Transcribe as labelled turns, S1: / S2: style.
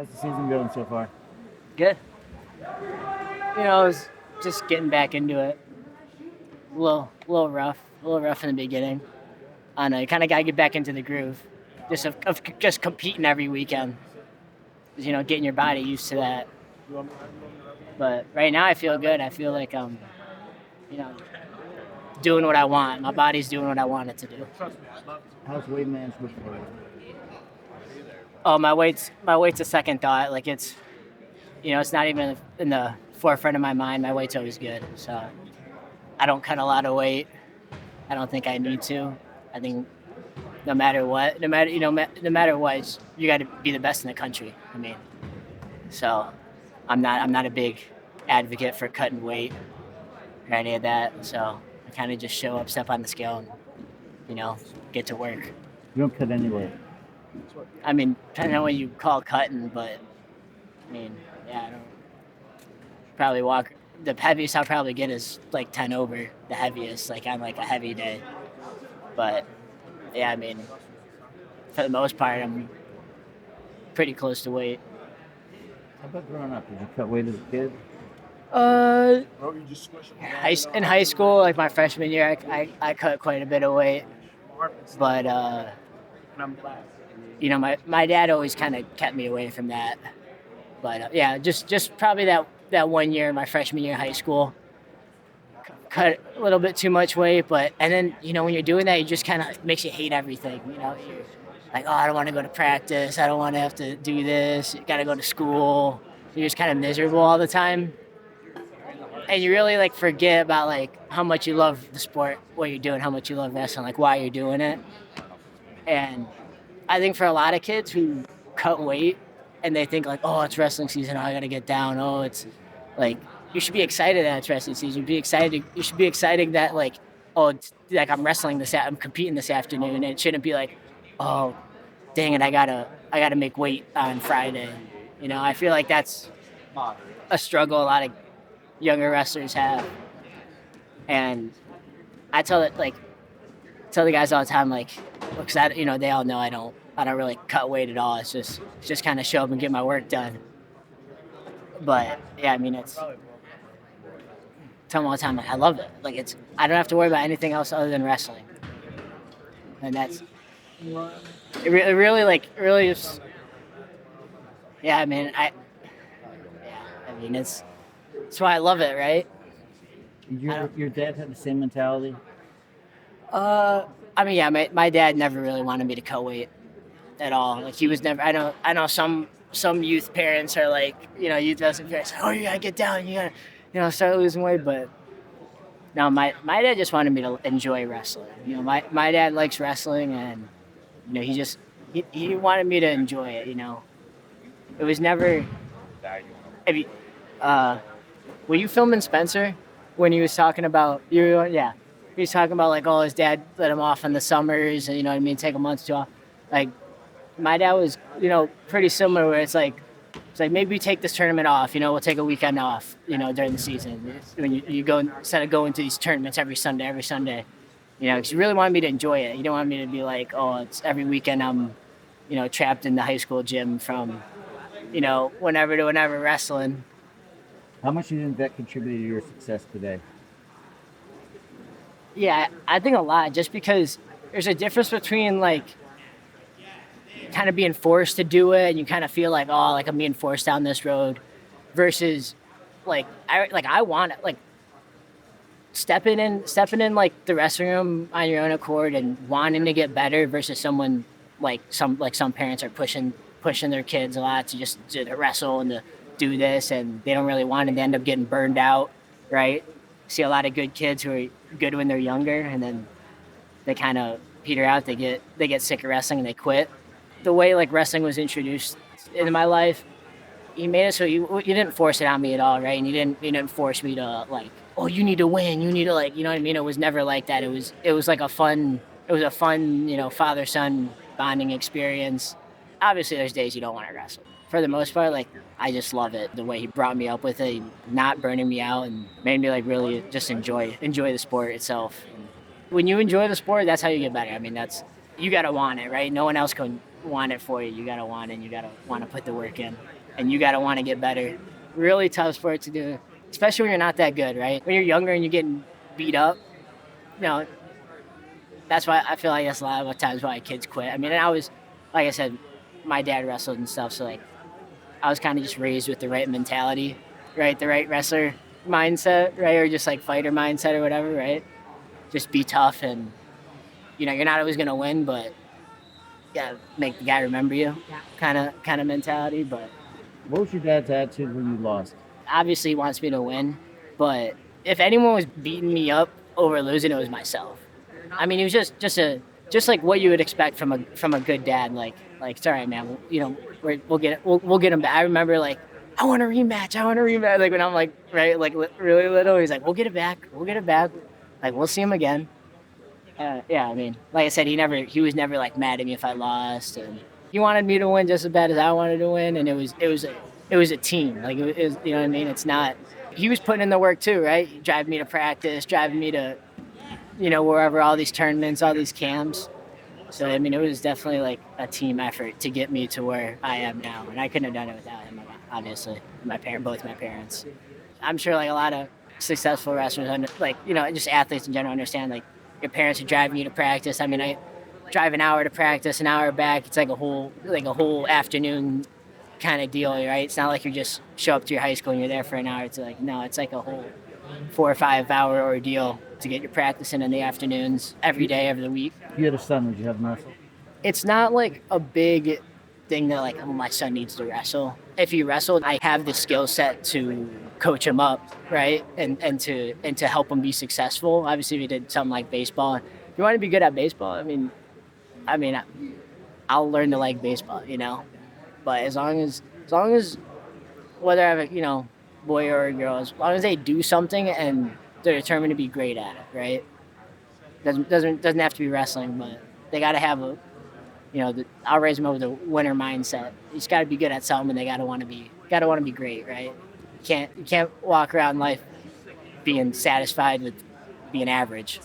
S1: How's the season going so far?
S2: Good. I was just getting back into it. A little rough in the beginning. I know you kind of got to get back into the groove, of just competing every weekend. Getting your body used to that. But right now I feel good. I feel like I'm, you know, doing what I want. My body's doing what I want it to do.
S1: How's weight management for you?
S2: Oh, my weight's a second thought. Like it's not even in the forefront of my mind. My weight's always good. So I don't cut a lot of weight. I don't think I need to. I think no matter what, no matter what, you got to be the best in the country. I mean, so I'm not a big advocate for cutting weight or any of that. So I kind of just show up, step on the scale, and get to work.
S1: You don't cut any weight.
S2: I mean, depending on what you call cutting, but I mean, yeah, I don't probably walk. The heaviest I'll probably get is like 10 over the heaviest, like on like a heavy day. But yeah, I mean, for the most part, I'm pretty close to weight.
S1: How about growing up? Did you cut weight as a kid?
S2: In high school, like my freshman year, I cut quite a bit of weight, but my dad always kind of kept me away from that. But yeah, just probably that 1 year, my freshman year of high school, cut a little bit too much weight. But and then when you're doing that, you just kind of makes you hate everything. You're like, oh, I don't want to go to practice. I don't want to have to do this. You got to go to school. You're just kind of miserable all the time. And you really like forget about like how much you love the sport, what you're doing, how much you love wrestling, like why you're doing it. And I think for a lot of kids who cut weight and they think like, oh, it's wrestling season, oh, I gotta get down. Oh, it's like you should be excited that it's wrestling season. You should be excited that like, oh, it's like I'm I'm competing this afternoon, and it shouldn't be like, oh, dang it, I gotta make weight on Friday. I feel like that's a struggle a lot of younger wrestlers have, and I tell the guys all the time, like, because they all know I don't really cut weight at all. It's just kind of show up and get my work done. But yeah, I mean, tell them all the time, like, I love it. Like I don't have to worry about anything else other than wrestling, and it really is. Yeah, I mean, it's that's why I love it, right?
S1: Your dad had the same mentality?
S2: I mean, yeah, my dad never really wanted me to cut weight at all. Like he was never. I know some youth parents are like, youth wrestling parents, oh, you gotta get down, you gotta, start losing weight. But no, my dad just wanted me to enjoy wrestling. My dad likes wrestling, and he wanted me to enjoy it. It was never. I mean, were you filming Spencer when he was talking about you? Yeah, he was talking about like, oh, his dad let him off in the summers, and take a month or two off. Like, my dad was, pretty similar. Where it's like maybe we take this tournament off. We'll take a weekend off. During the season when you go instead of going to these tournaments every Sunday. Because he really wanted me to enjoy it. He didn't want me to be like, oh, it's every weekend I'm, trapped in the high school gym from, whenever to whenever wrestling.
S1: How much do you think that contributed to your success today?
S2: Yeah, I think a lot, just because there's a difference between like kind of being forced to do it and you kind of feel like, oh, like I'm being forced down this road, versus like I want it, like stepping in like the wrestling room on your own accord and wanting to get better, versus someone like some parents are pushing their kids a lot to wrestle and to do this, and they don't really want it. They end up getting burned out, right? See a lot of good kids who are good when they're younger, and then they kind of peter out. They get sick of wrestling and they quit. The way like wrestling was introduced into my life, he made it so you didn't force it on me at all, right? And you didn't force me to like, oh, you need to win, you need to like, you know what I mean? It was never like that. It was like a fun father son bonding experience. Obviously, there's days you don't want to wrestle. For the most part, like, I just love it. The way he brought me up with it, not burning me out, and made me like really just enjoy the sport itself. And when you enjoy the sport, that's how you get better. I mean, you gotta want it, right? No one else can want it for you. You gotta want it. And you gotta want to put the work in, and you gotta want to get better. Really tough sport to do, especially when you're not that good, right? When you're younger and you're getting beat up, you know, that's why I feel like that's a lot of times why kids quit. I mean, and I was, like I said, my dad wrestled and stuff, so like I was kind of just raised with the right mentality, right? The right wrestler mindset, right? Or just like fighter mindset or whatever, right? Just be tough and, you're not always going to win, but yeah, make the guy remember you kind of mentality. But
S1: What was your dad's attitude when you lost?
S2: obviously he wants me to win, but if anyone was beating me up over losing, it was myself. I mean, he was just like what you would expect from a good dad. Like it's all right, man. We'll get him back. I remember like I want a rematch. I want a rematch. Like when I'm like right like really little, he's like we'll get it back. We'll get it back. Like we'll see him again. Yeah, I mean, like I said, he was never like mad at me if I lost, and he wanted me to win just as bad as I wanted to win, and it was a team. Like it was, you know what I mean? It's not. He was putting in the work too, right? Driving me to practice, driving me to wherever, all these tournaments, all these camps. So, I mean, it was definitely like a team effort to get me to where I am now. And I couldn't have done it without him, obviously. Both my parents. I'm sure like a lot of successful wrestlers, just athletes in general understand like your parents are driving you to practice. I mean, I drive an hour to practice, an hour back. It's like a whole afternoon kind of deal, right? It's not like you just show up to your high school and you're there for an hour. It's like, no, it's like a whole 4 or 5 hour ordeal to get your practice in the afternoons every day of the week.
S1: If you had a son, would you have him wrestle?
S2: It's not like a big thing that like, oh, my son needs to wrestle. If he wrestled, I have the skill set to coach him up, right? And to help him be successful. Obviously, if he did something like baseball, if you want to be good at baseball, I mean, I'll learn to like baseball, But as long as whether I have a boy or a girl, as long as they do something and they're determined to be great at it, right? Doesn't have to be wrestling, but they got to have I'll raise them with a winner mindset. You just got to be good at something, and they got to want to be great, right? You can't walk around life being satisfied with being average.